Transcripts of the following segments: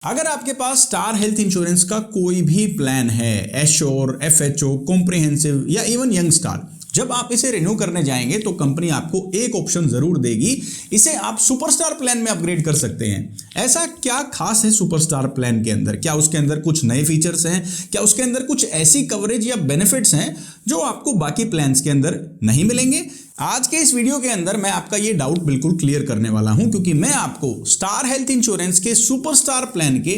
अगर आपके पास star health insurance का कोई भी प्लान है, एश्योर, एफएचओ, कॉम्प्रिहेंसिव या इवन यंग स्टार, जब आप इसे रिन्यू करने जाएंगे तो कंपनी आपको एक ऑप्शन जरूर देगी, इसे आप सुपरस्टार प्लान में अपग्रेड कर सकते हैं। ऐसा क्या खास है सुपरस्टार प्लान के अंदर? क्या उसके अंदर कुछ नए फीचर्स हैं? क्या उसके अंदर कुछ ऐसी कवरेज या बेनिफिट्स हैं जो आपको बाकी प्लान्स के अंदर नहीं मिलेंगे? आज के इस वीडियो के अंदर मैं आपका ये डाउट बिल्कुल क्लियर करने वाला हूं, क्योंकि मैं आपको स्टार हेल्थ इंश्योरेंस के सुपरस्टार प्लान के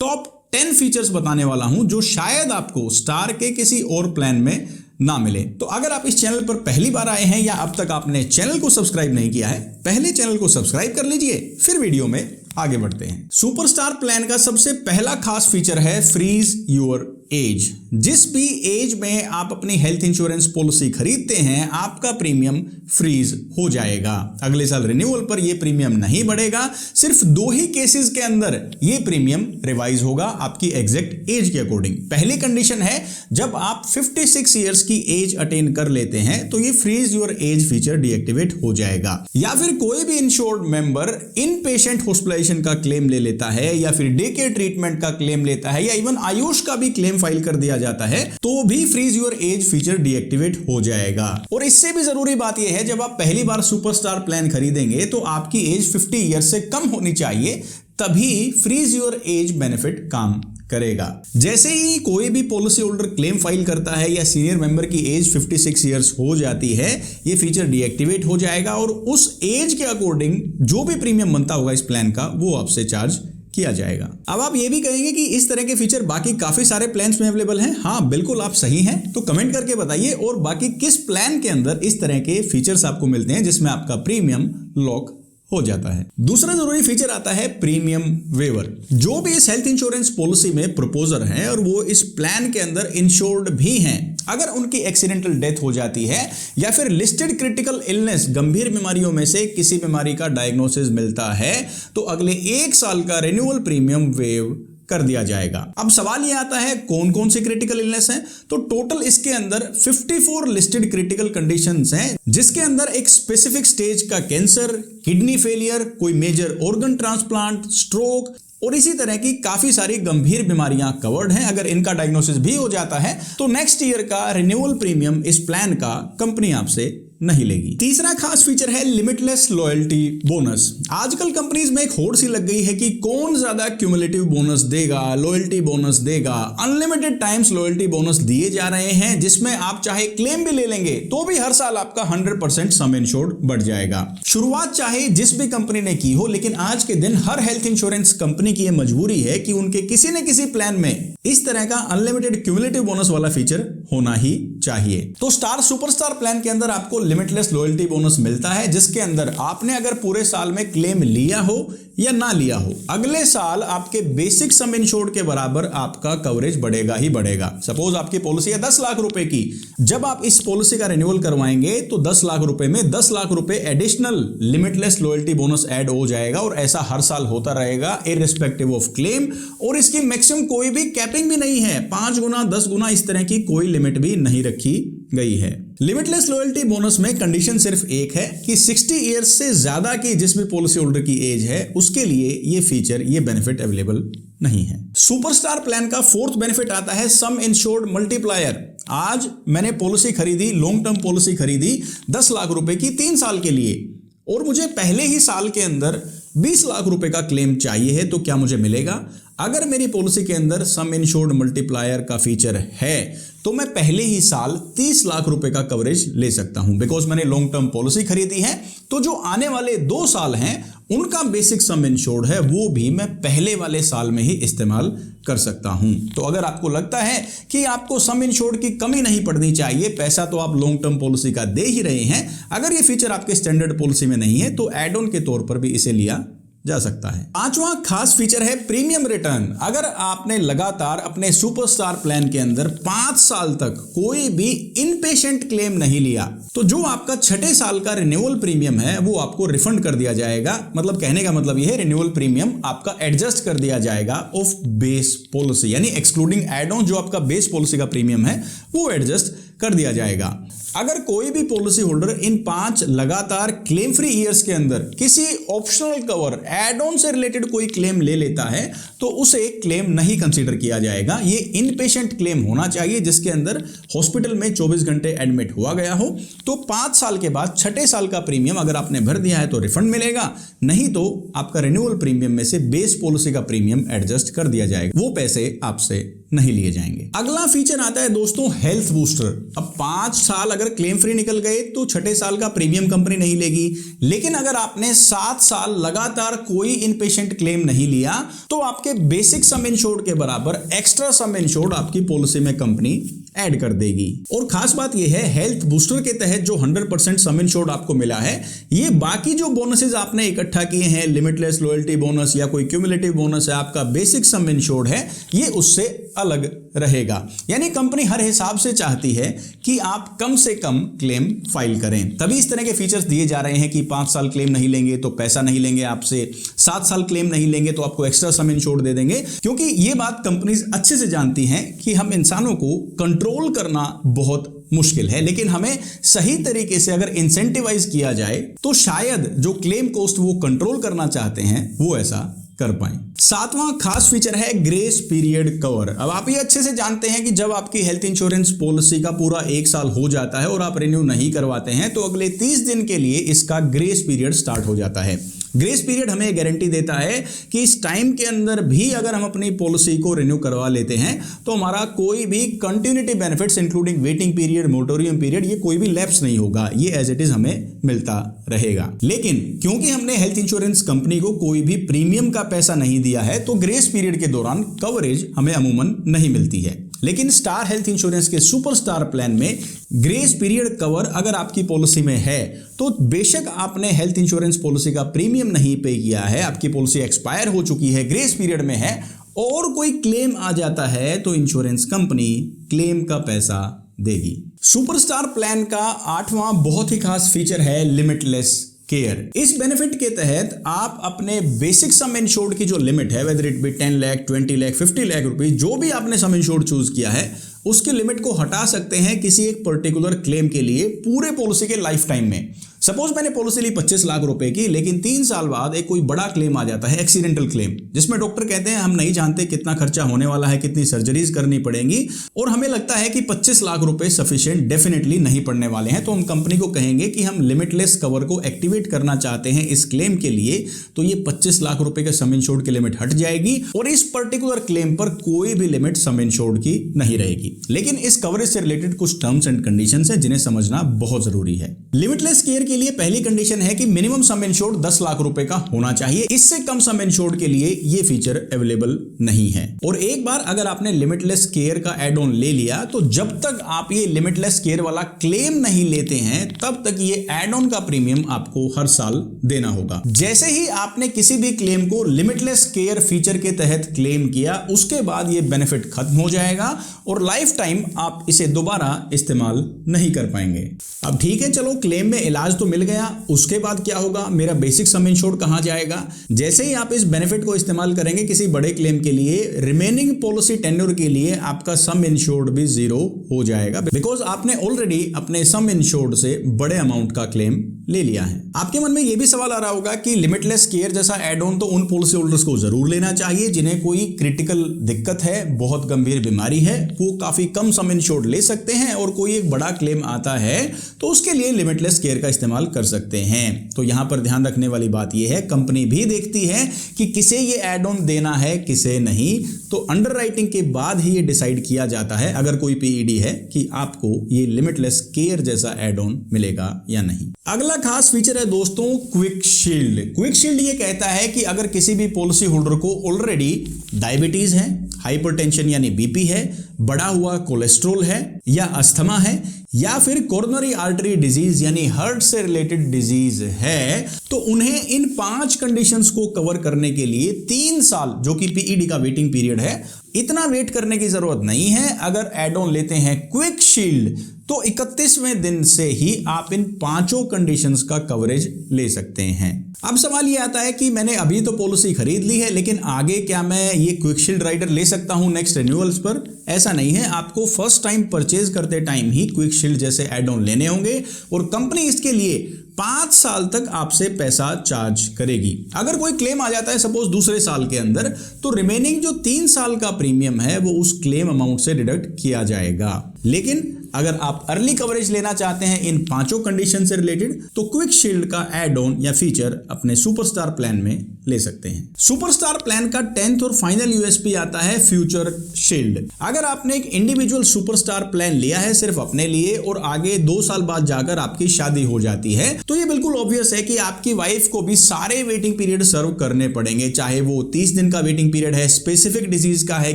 टॉप 10 फीचर्स बताने वाला हूं जो शायद आपको स्टार के किसी और प्लान में ना मिले। तो अगर आप इस चैनल पर पहली बार आए हैं या अब तक आपने चैनल को सब्सक्राइब नहीं किया है, पहले चैनल को सब्सक्राइब कर लीजिए, फिर वीडियो में आगे बढ़ते हैं। सुपरस्टार प्लान का सबसे पहला खास फीचर है फ्रीज योर एज। जिस भी एज में आप अपनी हेल्थ इंश्योरेंस पॉलिसी खरीदते हैं, आपका प्रीमियम फ्रीज हो जाएगा। अगले साल रिन्यूअल पर यह प्रीमियम नहीं बढ़ेगा। सिर्फ 2 ही केसेस के अंदर यह प्रीमियम रिवाइज होगा आपकी एग्जैक्ट एज के अकॉर्डिंग। पहली कंडीशन है जब आप 56 ईयर्स की एज अटेन कर लेते हैं तो ये freeze your age feature deactivate हो जाएगा। या फिर कोई भी insured member in patient hospitalization का क्लेम ले लेता है, या फिर डे केयर ट्रीटमेंट का क्लेम लेता है, या इवन आयुष का भी क्लेम फाइल कर दिया जाता है, तो भी freeze your age feature deactivate हो जाएगा। और इससे भी जरूरी बात यह है, जब आप पहली बार सुपरस्टार प्लान खरीदेंगे तो आपकी एज 50 ईयर्स से कम होनी चाहिए, तभी फ्रीज योर एज बेनिफिट काम करेगा। जैसे ही कोई भी पॉलिसी होल्डर क्लेम फाइल करता है या सीनियर मेंबर की एज 56 ईयर्स हो जाती है, ये फीचर डीएक्टिवेट हो जाएगा और उस एज के अकॉर्डिंग जो भी प्रीमियम बनता होगा इस प्लान का, वो आपसे चार्ज किया जाएगा। अब आप ये भी कहेंगे कि इस तरह के फीचर बाकी काफी सारे प्लान्स में अवेलेबल हैं। हाँ, बिल्कुल आप सही हैं। तो कमेंट करके बताइए और बाकी किस प्लान के अंदर इस तरह के फीचर्स आपको मिलते हैं जिसमें आपका प्रीमियम लॉक हो जाता है। दूसरा जरूरी फीचर आता है प्रीमियम वेवर। जो भी इस हेल्थ इंश्योरेंस पॉलिसी में प्रपोजर हैं और वो इस प्लान के अंदर इंश्योर्ड भी हैं, अगर उनकी एक्सीडेंटल डेथ हो जाती है या फिर लिस्टेड क्रिटिकल इलनेस, गंभीर बीमारियों में से किसी बीमारी का डायग्नोसिस मिलता है, तो अगले 1 साल का रिन्यूअल प्रीमियम वेव कर दिया जाएगा। अब सवाल यह आता है कौन कौन से क्रिटिकल इलनेस हैं? तो टोटल इसके अंदर 54 लिस्टेड क्रिटिकल कंडीशंस हैं, जिसके अंदर एक स्पेसिफिक स्टेज का कैंसर, किडनी फेलियर, कोई मेजर ऑर्गन ट्रांसप्लांट, स्ट्रोक और इसी तरह की काफी सारी गंभीर बीमारियां कवर्ड हैं। अगर इनका डायग्नोसिस भी हो जाता है तो नेक्स्ट ईयर का रिन्यूअल प्रीमियम इस प्लान का कंपनी आपसे नहीं लेगी। तीसरा खास फीचर है लिमिटलेस लॉयल्टी बोनस। आजकल कंपनीज में एक होड़ सी लग गई है कि कौन ज्यादा क्यूमुलेटिव बोनस देगा, लॉयल्टी बोनस देगा। अनलिमिटेड टाइम्स लॉयल्टी बोनस दिए जा रहे हैं, जिसमें आप चाहे क्लेम भी ले लेंगे तो भी हर साल आपका 100% सम इंश्योर्ड बढ़ जाएगा। शुरुआत चाहे जिस भी कंपनी ने की हो, लेकिन आज के दिन हर हेल्थ इंश्योरेंस कंपनी की यह मजबूरी है कि उनके किसी न किसी प्लान में इस तरह का अनलिमिटेड क्यूमुलेटिव बोनस वाला फीचर होना ही चाहिए। तो स्टार सुपरस्टार प्लान के अंदर आपको लिमिटलेस लॉयल्टी बोनस मिलता है, जिसके अंदर आपने अगर पूरे साल में क्लेम लिया हो या ना लिया हो, अगले साल आपके बेसिक सम इंश्योर्ड के बराबर आपका कवरेज बढ़ेगा ही बढ़ेगा। सपोज आपकी पॉलिसी है 10 लाख रुपए की, जब आप इस पॉलिसी का रिन्यूअल करवाएंगे तो 10 लाख रुपए में 10 लाख रुपए additional limitless loyalty bonus add हो जाएगा और ऐसा हर साल होता रहेगा इररिस्पेक्टिव ऑफ क्लेम। और इसकी मैक्सिमम कोई भी कैपिंग भी नहीं है, 5 गुना 10 गुना इस तरह की कोई लिमिट भी नहीं रखी गई है। लिमिटलेस लॉयल्टी बोनस में कंडीशन सिर्फ एक है कि 60 ईयर्स से ज्यादा की जिस भी पॉलिसी होल्डर की एज है उसके लिए ये फीचर, ये बेनिफिट अवेलेबल नहीं है। सुपरस्टार प्लान का 4th बेनिफिट आता है सम इंश्योर्ड मल्टीप्लायर। आज मैंने पॉलिसी खरीदी, लॉन्ग टर्म पॉलिसी खरीदी 10 लाख रुपए की 3 साल के लिए, और मुझे पहले ही साल के अंदर 20 लाख रुपए का क्लेम चाहिए है, तो क्या मुझे मिलेगा? अगर मेरी पॉलिसी के अंदर सम इंश्योर्ड मल्टीप्लायर का फीचर है तो मैं पहले ही साल 30 लाख रुपए का कवरेज ले सकता हूं, बिकॉज मैंने लॉन्ग टर्म पॉलिसी खरीदी है। तो जो आने वाले 2 साल हैं उनका बेसिक सम इंश्योर्ड है, वो भी मैं पहले वाले साल में ही इस्तेमाल कर सकता हूं। तो अगर आपको लगता है कि आपको सम इंश्योर्ड की कमी नहीं पड़नी चाहिए, पैसा तो आप लॉन्ग टर्म पॉलिसी का दे ही रहे हैं, अगर ये फीचर आपके स्टैंडर्ड पॉलिसी में नहीं है तो एड ऑन के तौर पर भी इसे लिया जा सकता है। 5वां खास फीचर है प्रीमियम रिटर्न। अगर आपने लगातार अपने सुपरस्टार प्लान के अंदर 5 साल तक कोई भी इनपेशेंट क्लेम नहीं लिया, तो जो आपका 6ठे साल का रिन्यूअल प्रीमियम है वो आपको रिफंड कर दिया जाएगा। मतलब कहने का मतलब यह है रिन्यूअल प्रीमियम आपका एडजस्ट कर दिया जाएगा ऑफ बेस पॉलिसी, यानी एक्सक्लूडिंग एड ऑन जो आपका बेस पॉलिसी का प्रीमियम है वो एडजस्ट कर दिया जाएगा। अगर कोई भी पॉलिसी होल्डर इन 5 लगातार क्लेम फ्री ईयर्स के अंदर किसी ऑप्शनल कवर एड ऑन से रिलेटेड कोई क्लेम ले लेता है तो उसे क्लेम नहीं कंसीडर किया जाएगा। ये इनपेशेंट क्लेम होना चाहिए जिसके अंदर हॉस्पिटल में 24 घंटे एडमिट हुआ गया हो। तो 5 साल के बाद 6ठे साल का प्रीमियम अगर आपने भर दिया है तो रिफंड मिलेगा, नहीं तो आपका रिन्यूअल प्रीमियम में से बेस पॉलिसी का प्रीमियम एडजस्ट कर दिया जाएगा, वो पैसे आपसे नहीं लिए जाएंगे। अगला फीचर आता है दोस्तों हेल्थ बूस्टर। अब 5 साल अगर क्लेम फ्री निकल गए तो 6ठे साल का प्रीमियम कंपनी नहीं लेगी, लेकिन अगर आपने 7 साल लगातार कोई इनपेशेंट क्लेम नहीं लिया तो आपके बेसिक सम इंश्योर्ड के बराबर एक्स्ट्रा सम इंश्योर्ड आपकी पॉलिसी में कंपनी ऐड कर देगी। और खास बात यह है हेल्थ बूस्टर के तहत जो 100% सम इंश्योर्ड आपको मिला है, ये बाकी जो बोनसेस आपने इकट्ठा किए हैं, लिमिटलेस लॉयल्टी बोनस या कोई क्यूमुलेटिव बोनस है, आपका बेसिक सम इंश्योर्ड है, ये उससे अलग रहेगा। यानी कंपनी हर हिसाब से चाहती है कि आप कम से कम क्लेम फाइल करें, तभी इस तरह के फीचर्स दिए जा रहे हैं कि 5 साल क्लेम नहीं लेंगे तो पैसा नहीं लेंगे आपसे, 7 साल क्लेम नहीं लेंगे तो आपको एक्स्ट्रा सम इंश्योर्ड दे देंगे। क्योंकि ये बात कंपनीज अच्छे से जानती हैं कि हम इंसानों को कंट्रोल करना बहुत मुश्किल है, लेकिन हमें सही तरीके से अगर इंसेंटिवाइज किया जाए तो शायद जो क्लेम कॉस्ट वो कंट्रोल करना चाहते हैं वो ऐसा कर पाएं। 7वां खास फीचर है ग्रेस पीरियड कवर। अब आप ये अच्छे से जानते हैं कि जब आपकी हेल्थ इंश्योरेंस पॉलिसी का पूरा 1 साल हो जाता है और आप रिन्यू नहीं करवाते हैं तो अगले 30 दिन के लिए इसका ग्रेस पीरियड स्टार्ट हो जाता है। ग्रेस पीरियड हमें गारंटी देता है कि इस टाइम के अंदर भी अगर हम अपनी पॉलिसी को रिन्यू करवा लेते हैं तो हमारा कोई भी continuity benefits including waiting period, moratorium period, ये कोई भी लैप्स नहीं होगा, ये एज इट इज हमें मिलता रहेगा। लेकिन क्योंकि हमने हेल्थ इंश्योरेंस कंपनी को कोई भी प्रीमियम का पैसा नहीं दिया है तो ग्रेस पीरियड के दौरान कवरेज हमें अमूमन नहीं मिलती है। लेकिन स्टार हेल्थ इंश्योरेंस के सुपरस्टार प्लान में ग्रेस पीरियड कवर अगर आपकी पॉलिसी में है तो बेशक आपने हेल्थ इंश्योरेंस पॉलिसी का प्रीमियम नहीं पे किया है, आपकी पॉलिसी एक्सपायर हो चुकी है, ग्रेस पीरियड में है और कोई क्लेम आ जाता है तो इंश्योरेंस कंपनी क्लेम का पैसा देगी। सुपरस्टार प्लान का 8वां बहुत ही खास फीचर है लिमिटलेस केयर। इस बेनिफिट के तहत आप अपने बेसिक सम इंश्योर्ड की जो लिमिट है, whether it be 10 lakh, 20 lakh, 50 lakh रुपए, जो भी आपने सम इंश्योर्ड चूज किया है उसकी लिमिट को हटा सकते हैं किसी एक पर्टिकुलर क्लेम के लिए पूरे पॉलिसी के लाइफ टाइम में। सपोज मैंने पॉलिसी ली 25 लाख रुपए की, लेकिन 3 साल बाद एक कोई बड़ा क्लेम आ जाता है, एक्सीडेंटल क्लेम, जिसमें डॉक्टर कहते हैं हम नहीं जानते कितना खर्चा होने वाला है, कितनी सर्जरीज करनी पड़ेंगी और हमें लगता है कि 25 लाख रुपए सफिशिएंट डेफिनेटली नहीं पड़ने वाले हैं, तो हम कंपनी को कहेंगे कि हम लिमिटलेस कवर को एक्टिवेट करना चाहते हैं इस क्लेम के लिए, तो ये 25 लाख रुपए के सम इंश्योर्ड की लिमिट हट जाएगी और इस पर्टिकुलर क्लेम पर कोई भी लिमिट सम इंश्योर्ड की नहीं रहेगी। लेकिन इस कवरेज से रिलेटेड कुछ टर्म्स एंड कंडीशंस हैं जिन्हें समझना बहुत जरूरी है। लिमिटलेस केयर के लिए पहली कंडीशन है कि मिनिमम सम इंश्योर्ड 10 लाख रुपए का होना चाहिए, इससे कम सम इंश्योर्ड के लिए ये फीचर अवेलेबल नहीं है। और एक बार अगर आपने लिमिटलेस केयर का एड ऑन ले लिया तो जब तक आप ये लिमिटलेस केयर वाला क्लेम नहीं लेते हैं तब तक ये एड ऑन का प्रीमियम आपको हर साल देना होगा। जैसे ही आपने किसी भी क्लेम को लिमिटलेस केयर फीचर के तहत क्लेम किया उसके बाद ये बेनिफिट खत्म हो जाएगा और लाइफ टाइम आप इसे दोबारा इस्तेमाल नहीं कर पाएंगे। अब ठीक है, चलो क्लेम में इलाज तो मिल गया, उसके बाद क्या होगा, मेरा बेसिक सम इंश्योर्ड कहां जाएगा? जैसे ही आप इस बेनिफिट को इस्तेमाल करेंगे किसी बड़े क्लेम के लिए, रिमेनिंग पॉलिसी टेन्योर के लिए आपका सम इंश्योर्ड भी 0 हो जाएगा, बिकॉज आपने ऑलरेडी अपने सम इंश्योर्ड से बड़े अमाउंट का क्लेम ले लिया है। आपके मन में यह भी सवाल आ रहा होगा कि लिमिटलेस केयर जैसा एड ऑन तो उन पॉलिसी होल्डर्स को जरूर लेना चाहिए जिन्हें कोई क्रिटिकल दिक्कत है, बहुत गंभीर बीमारी है, वो काफी कम सम इंश्योर्ड ले सकते हैं और कोई एक बड़ा क्लेम आता है तो उसके लिए लिमिटलेस केयर का इस्तेमाल कर सकते हैं। तो यहां पर ध्यान रखने वाली बात यह है, कंपनी भी देखती है कि किसे ये एड ऑन देना है किसे नहीं, तो अंडरराइटिंग के बाद ही ये डिसाइड किया जाता है अगर कोई पीईडी है कि आपको ये लिमिटलेस केयर जैसा एड ऑन मिलेगा या नहीं। अगला खास फीचर है दोस्तों क्विक शील्ड। क्विक शील्ड ये कहता है कि अगर किसी भी पॉलिसी होल्डर को ऑलरेडी डायबिटीज है, हाइपरटेंशन यानी बीपी है, बढ़ा हुआ कोलेस्ट्रॉल है या अस्थमा है या फिर कोरोनरी आर्टरी डिजीज यानी हार्ट से रिलेटेड डिजीज है, तो उन्हें इन 5 कंडीशंस को कवर करने के लिए 3 साल जो कि पीईडी का वेटिंग पीरियड है इतना वेट करने की जरूरत नहीं है। अगर एड ऑन लेते हैं क्विक शील्ड तो 31वें दिन से ही आप इन पांचों कंडीशंस का कवरेज ले सकते हैं। अब सवाल ये आता है कि मैंने अभी तो पॉलिसी खरीद ली है, लेकिन आगे क्या मैं ये क्विक शील्ड राइडर ले सकता हूं नेक्स्ट रिन्यूअल्स पर? ऐसा नहीं है, आपको फर्स्ट टाइम परचेज करते टाइम ही क्विक शील्ड जैसे एड ऑन लेने होंगे और कंपनी इसके लिए 5 साल तक आपसे पैसा चार्ज करेगी। अगर कोई क्लेम आ जाता है सपोज दूसरे साल के अंदर, तो रिमेनिंग जो 3 साल का प्रीमियम है वो उस क्लेम अमाउंट से डिडक्ट किया जाएगा। लेकिन अगर आप अर्ली कवरेज लेना चाहते हैं इन पांचों कंडीशन से रिलेटेड, तो क्विक शील्ड का एड ऑन या फीचर अपने सुपरस्टार प्लान में ले सकते हैं। सुपरस्टार प्लान का 10th और फाइनल यूएसपी आता है फ्यूचर शील्ड। अगर आपने एक इंडिविजुअल सुपरस्टार प्लान लिया है सिर्फ अपने लिए और आगे 2 साल बाद जाकर आपकी शादी हो जाती है, तो ये बिल्कुल ऑब्वियस है कि आपकी वाइफ को भी सारे वेटिंग पीरियड सर्व करने पड़ेंगे, चाहे वो 30 दिन का वेटिंग पीरियड है, स्पेसिफिक डिजीज का है,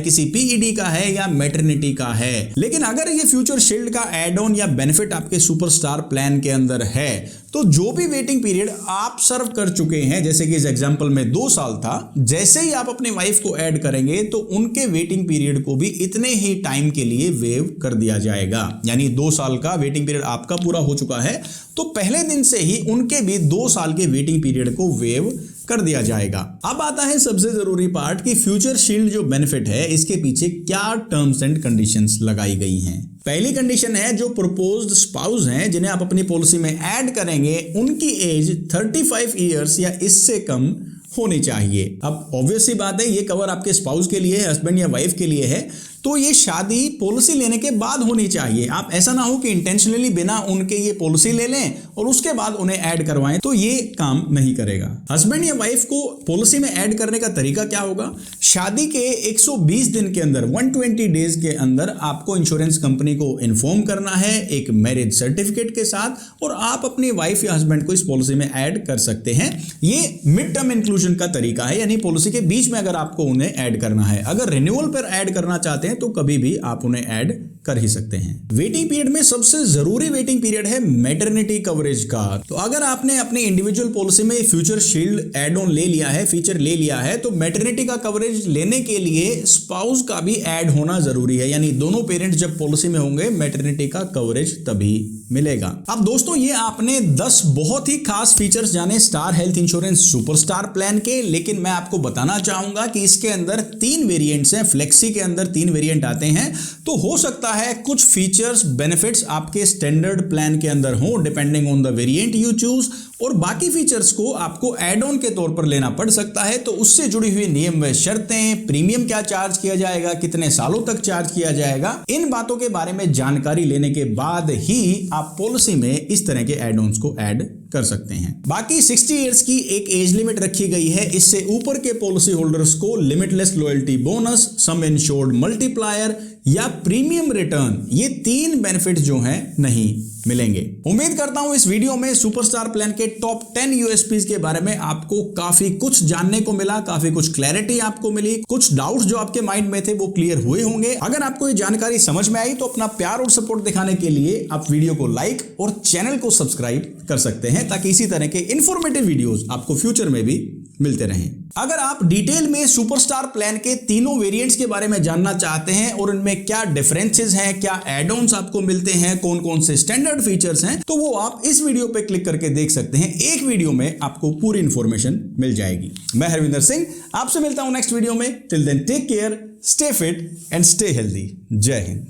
किसी पीईडी का है या मैटरनिटी का है। लेकिन अगर ये फ्यूचर शील्ड का एड ऑन या बेनिफिट आपके सुपरस्टार प्लान के अंदर है, तो जो भी वेटिंग पीरियड आप सर्व कर चुके हैं, जैसे कि इस एग्जांपल में 2 साल था, जैसे ही आप अपनी वाइफ को ऐड करेंगे तो उनके वेटिंग पीरियड को भी इतने ही टाइम के लिए वेव कर दिया जाएगा। यानी 2 साल का वेटिंग पीरियड आपका पूरा हो चुका है तो पहले दिन से ही उनके भी 2 साल के वेटिंग पीरियड को वेव कर दिया जाएगा। अब आता है सबसे जरूरी पार्ट कि फ्यूचर शील्ड जो बेनिफिट है इसके पीछे क्या टर्म्स एंड कंडीशंस लगाई गई हैं। पहली कंडीशन है जो प्रपोज्ड स्पाउस हैं जिन्हें आप अपनी पॉलिसी में ऐड करेंगे, उनकी एज 35 ईयर्स या इससे कम होनी चाहिए। अब ऑब्वियस सी बात है, ये कवर आपके स्पाउस के लिए है, हस्बैंड या वाइफ के लिए है, तो ये शादी पॉलिसी लेने के बाद होनी चाहिए। आप ऐसा ना हो कि इंटेंशनली बिना उनके ये पॉलिसी ले लें और उसके बाद उन्हें ऐड करवाएं, तो ये काम नहीं करेगा। हस्बैंड या वाइफ को पॉलिसी में ऐड करने का तरीका क्या होगा? शादी के 120 दिन के अंदर 120 डेज के अंदर आपको इंश्योरेंस कंपनी को इन्फॉर्म करना है एक मैरिज सर्टिफिकेट के साथ, और आप अपनी वाइफ या हस्बैंड को इस पॉलिसी में ऐड कर सकते हैं। ये मिड टर्म इंक्लूजन का तरीका है, यानी पॉलिसी के बीच में अगर आपको उन्हें ऐड करना है। अगर रिन्यूअल पर ऐड करना चाहते हैं तो कभी भी आप उन्हें ऐड कर ही सकते हैं। वेटिंग पीरियड में सबसे जरूरी वेटिंग पीरियड है मैटरनिटी कवरेज का। तो अगर आपने अपनी इंडिविजुअल पॉलिसी में फ्यूचर शील्ड एड ऑन ले लिया है, फीचर ले लिया है, तो मैटरनिटी का कवरेज लेने के लिए स्पाउस का भी ऐड होना जरूरी है। यानी दोनों पेरेंट्स जब पॉलिसी में होंगे मैटरनिटी का कवरेज तभी मिलेगा। अब दोस्तों ये आपने 10 बहुत ही खास फीचर्स जाने star health insurance superstar plan के, लेकिन मैं आपको बताना चाहूंगा कि इसके अंदर 3 वेरिएंट्स हैं। फ्लेक्सी के अंदर 3 वेरिएंट आते हैं, तो हो सकता है कुछ फीचर्स बेनिफिट्स आपके स्टैंडर्ड प्लान के अंदर हो depending on the variant you choose, और बाकी फीचर्स को आपको एड ऑन के तौर पर लेना पड़ सकता है। तो उससे जुड़ी हुई नियम व शर्तें, प्रीमियम क्या चार्ज किया जाएगा, कितने सालों तक चार्ज किया जाएगा, इन बातों के बारे में जानकारी लेने के बाद ही आप पॉलिसी में इस तरह के एड ऑन्स को ऐड कर सकते हैं। बाकी 60 इयर्स की एक एज लिमिट रखी गई है। इससे ऊपर के पॉलिसी होल्डर्स को लिमिटलेस लॉयल्टी बोनस, सम इंश्योर्ड मल्टीप्लायर या प्रीमियम रिटर्न, ये 3 बेनिफिट जो हैं नहीं मिलेंगे। उम्मीद करता हूं इस वीडियो में सुपरस्टार प्लान के टॉप 10 यूएसपीज के बारे में आपको काफी कुछ जानने को मिला, काफी कुछ क्लैरिटी आपको मिली, कुछ डाउट्स जो आपके माइंड में थे वो क्लियर हुए होंगे। अगर आपको ये जानकारी समझ में आई तो अपना प्यार और सपोर्ट दिखाने के लिए आप वीडियो को लाइक और चैनल को सब्सक्राइब कर सकते हैं, ताकि इसी तरह के इंफॉर्मेटिव वीडियोस आपको फ्यूचर में भी मिलते रहें। अगर आप डिटेल में सुपरस्टार प्लान के तीनों वेरिएंट्स के बारे में जानना चाहते हैं और इनमें क्या डिफरेंसेस हैं, क्या एड ऑन्स आपको मिलते हैं, कौन कौन से स्टैंडर्ड फीचर्स हैं, तो वो आप इस वीडियो पे क्लिक करके देख सकते हैं। एक वीडियो में आपको पूरी इंफॉर्मेशन मिल जाएगी। मैं हरविंदर सिंह आपसे मिलता हूं नेक्स्ट वीडियो में। Till then take care, stay fit and stay healthy. जय हिंद।